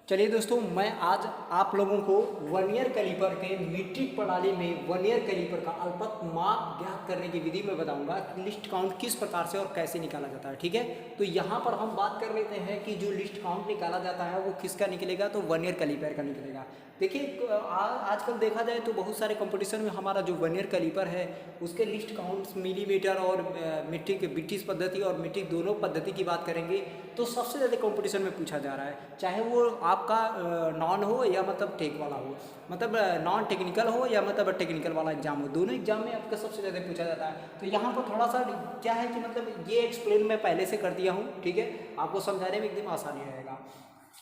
चलिए दोस्तों, मैं आज आप लोगों को वर्नियर कैलिपर के मीट्रिक प्रणाली में वर्नियर कैलिपर का अल्पत्व माप ज्ञात करने की विधि में बताऊंगा कि लिस्ट काउंट किस प्रकार से और कैसे निकाला जाता है। ठीक है, तो यहाँ पर हम बात कर लेते हैं कि जो लिस्ट काउंट निकाला जाता है वो किसका निकलेगा, तो वर्नियर कैलिपर का निकलेगा। देखिए आजकल देखा जाए तो बहुत सारे कंपटीशन में हमारा जो वर्नियर कैलिपर है उसके लिस्ट काउंट्स मिलीमीटर और मीट्रिक ब्रिटिश पद्धति और मीट्रिक दोनों पद्धति की बात करेंगे तो सबसे ज़्यादा कंपटीशन में पूछा जा रहा है, चाहे वो आपका नॉन हो या मतलब टेक वाला हो, मतलब नॉन टेक्निकल हो या मतलब टेक्निकल वाला एग्जाम हो, दोनों एग्जाम में आपका सबसे ज़्यादा पूछा जाता है। तो यहाँ पर थोड़ा सा क्या है कि मतलब ये एक्सप्लेन मैं पहले से कर दिया हूँ, ठीक है, आपको समझाने में एकदम आसानी रहेगा।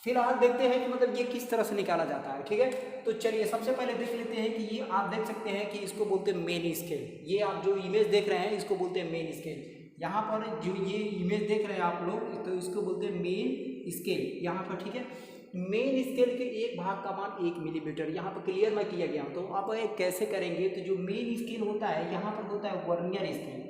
फिलहाल देखते हैं कि मतलब ये किस तरह से निकाला जाता है। ठीक है, तो चलिए सबसे पहले देख लेते हैं कि ये आप देख सकते हैं कि इसको बोलते हैं मेन स्केल। ये आप जो इमेज देख रहे हैं इसको बोलते हैं मेन स्केल। यहाँ पर जो ये इमेज देख रहे हैं आप लोग तो इसको बोलते हैं मेन स्केल यहाँ पर। ठीक है, मेन स्केल के एक भाग का मान 1 मिलीमीटर यहाँ पर क्लियर मैं किया गया। तो आप कैसे करेंगे, तो जो मेन स्केल होता है यहाँ पर होता है वर्नियर स्केल।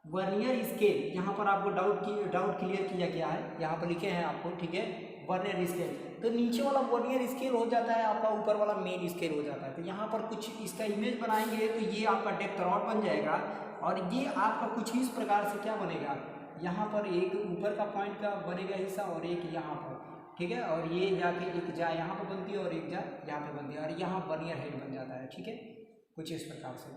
वर्नियर स्केल यहाँ पर आपको डाउट क्लियर किया गया है, यहाँ पर लिखे हैं आपको। ठीक है, वर्नियर स्केल तो नीचे वाला वर्नियर स्केल हो जाता है आपका, ऊपर वाला मेन स्केल हो जाता है। तो यहाँ पर कुछ इसका इमेज बनाएंगे तो ये आपका डेप्थ रॉड बन जाएगा और ये आपका कुछ इस प्रकार से क्या बनेगा, यहाँ पर एक ऊपर का पॉइंट का बनेगा हिस्सा और एक यहाँ पर। ठीक है, और ये जाके एक जा यहाँ पर बनती है और एक जा यहाँ पे बनती है और यहाँ वर्नियर हेड बन जाता है। ठीक है, कुछ इस प्रकार से।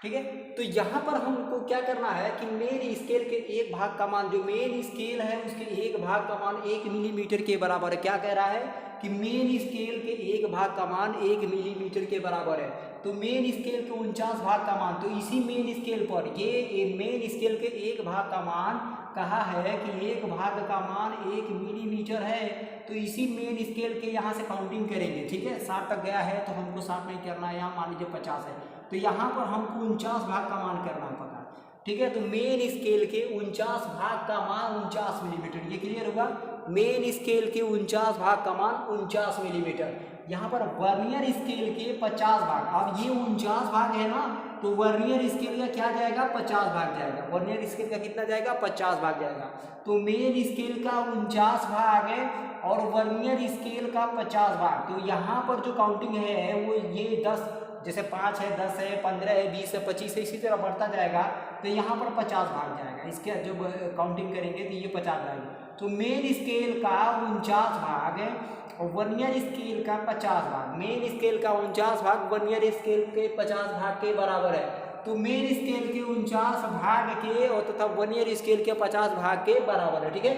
ठीक है, तो यहाँ पर हमको क्या करना है कि मेन स्केल के एक भाग का मान, जो मेन स्केल है उसके एक भाग का मान 1 मिलीमीटर के बराबर है। क्या कह रहा है कि मेन स्केल के एक भाग का मान 1 मिलीमीटर के बराबर है। तो मेन स्केल के 49 भाग का मान, तो इसी मेन स्केल पर ये मेन स्केल के एक भाग का मान कहा है कि एक भाग का मान 1 मिलीमीटर है। तो इसी मेन स्केल के यहाँ से काउंटिंग करेंगे। ठीक है, 60 तक गया है तो हमको 60 नहीं करना है, यहाँ मान लीजिए 50 है तो यहाँ पर हमको 49 भाग का मान करना पड़ा। ठीक है, तो मेन स्केल के 49 भाग का मान 49 मिलीमीटर, ये क्लियर होगा। मेन स्केल के 49 भाग का मान 49 मिलीमीटर। यहाँ पर वर्नियर स्केल के 50 भाग, अब ये 49 भाग है ना, तो वर्नियर स्केल का क्या जाएगा, 50 भाग जाएगा। वर्नियर स्केल का कितना जाएगा, 50 भाग जाएगा। तो मेन स्केल का 49 भाग है और वर्नियर स्केल का 50 भाग। तो यहाँ पर जो काउंटिंग है वो ये 10, जैसे 5 है, 10 है, 15 है, 20 है, 25 है, इसी तरह बढ़ता जाएगा। तो यहाँ पर 50 भाग जाएगा, इसके जब काउंटिंग करेंगे तो ये 50 जाएगा। तो मेन स्केल का 49 भाग है और वर्नियर स्केल का 50 भाग। मेन स्केल का 49 भाग वर्नियर स्केल के 50 भाग के बराबर है। तो मेन स्केल के 49 भाग के और तथा वर्नियर स्केल के 50 भाग के बराबर है। ठीक है,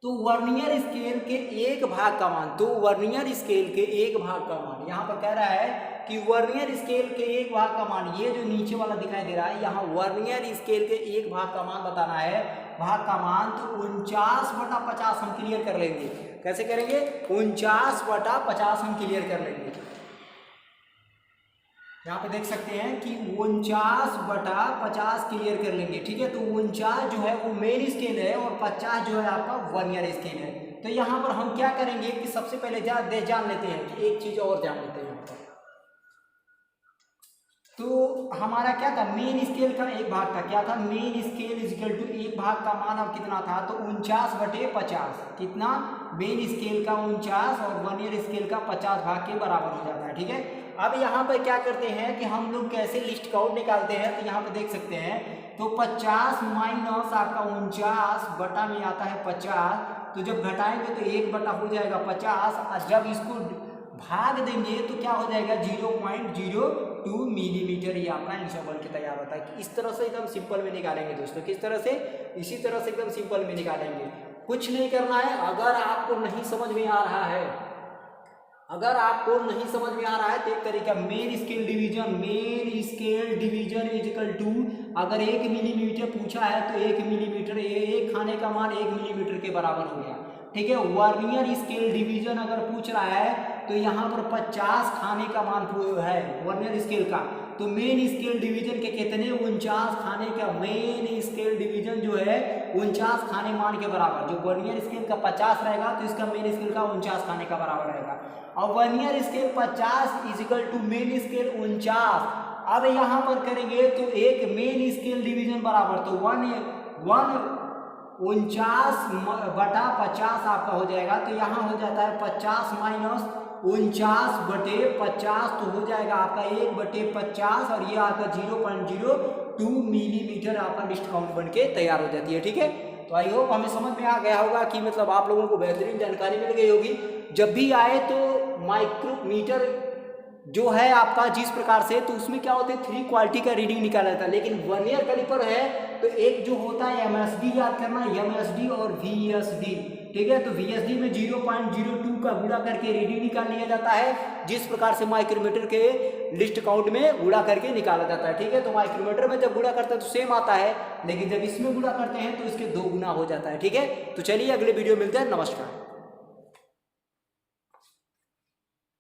तो वर्नियर स्केल के एक भाग का मान, तो वर्नियर स्केल के एक भाग का मान यहाँ पर कह रहा है कि वर्नियर स्केल के एक भाग का मान, ये जो नीचे वाला दिखाई दे रहा है यहाँ वर्नियर स्केल के एक भाग का मान बताना है, भाग का मान। तो 49/50 हम क्लियर कर लेंगे। कैसे करेंगे, 49/50 हम क्लियर कर लेंगे। यहाँ पे देख सकते हैं कि 49/50 क्लियर कर लेंगे। ठीक है, तो 49 जो है वो मेन स्केल है और 50 जो है आपका वर्नियर स्केल है। तो यहाँ पर हम क्या करेंगे कि सबसे पहले जान लेते हैं कि एक चीज और जान लेते हैं। यहाँ पर तो हमारा क्या था, मेन स्केल का एक भाग था, क्या था, मेन स्केल इक्वल टू एक भाग का मान अब कितना था, तो 49/50। कितना, मेन स्केल का 49 और वर्नियर स्केल का 50 भाग के बराबर हो जाता है। ठीक है, अब यहाँ पर क्या करते हैं कि हम लोग कैसे लिस्ट काउंट निकालते हैं, तो यहाँ पे देख सकते हैं तो 50 माइनस आपका 49 बटा में आता है 50। तो जब घटाएंगे तो 1 बटा हो जाएगा 50 और जब इसको भाग देंगे तो क्या हो जाएगा 0.02 मिलीमीटर। ये आपका आंसर बन के तैयार होता है। इस तरह से एकदम सिंपल में निकालेंगे दोस्तों। किस तरह से, इसी तरह से एकदम सिंपल में निकालेंगे, कुछ नहीं करना है। अगर आपको नहीं समझ में आ रहा है, अगर आपको नहीं समझ में आ रहा है तो एक तरीका, main scale division is equal to, अगर 1 मिलीमीटर पूछा है तो 1 मिलीमीटर, एक खाने का मान 1 मिलीमीटर के बराबर हो गया। ठीक है, वर्नियर स्केल डिवीजन अगर पूछ रहा है तो यहाँ पर 50 खाने का मान है वर्नियर स्केल का। तो मेन स्केल डिवीजन के कितने, 49 खाने का, मेन स्केल डिवीजन जो है 49 खाने मान के बराबर। जो वर्नियर स्केल का 50 रहेगा तो इसका मेन स्केल का 49 खाने का बराबर रहेगा। और vernier scale 50 is equal to main scale 49। अब यहाँ पर करेंगे तो एक मेन स्केल डिवीजन बराबर, तो 1 49/50 आपका हो जाएगा। तो यहाँ हो जाता है 50 माइनस 49/50, तो हो जाएगा आपका 1/50 और ये आपका 0.02 मिलीमीटर आपका लिस्ट काउंट बन के तैयार हो जाती है। ठीक है, तो आई होप हमें समझ में आ गया होगा कि मतलब आप लोगों को बेहतरीन जानकारी मिल गई होगी। जब भी आए तो माइक्रोमीटर जो है आपका जिस प्रकार से, तो उसमें क्या होता है 3 क्वालिटी का रीडिंग निकाला जाता है, लेकिन वर्नियर कैलिपर है तो एक जो होता है MSD, याद करना MSD और VSD। ठीक है, तो VSD में 0.02 का गुणा करके रीडिंग निकाल लिया जाता है, जिस प्रकार से माइक्रोमीटर के लिस्ट काउंट में गुणा करके निकाला जाता है। ठीक है, तो माइक्रोमीटर में जब गुणा करते हैं तो सेम आता है, लेकिन जब इसमें गुणा करते हैं तो इसके 2 गुना हो जाता है। ठीक है, तो चलिए अगले वीडियो मिलते हैं, नमस्कार।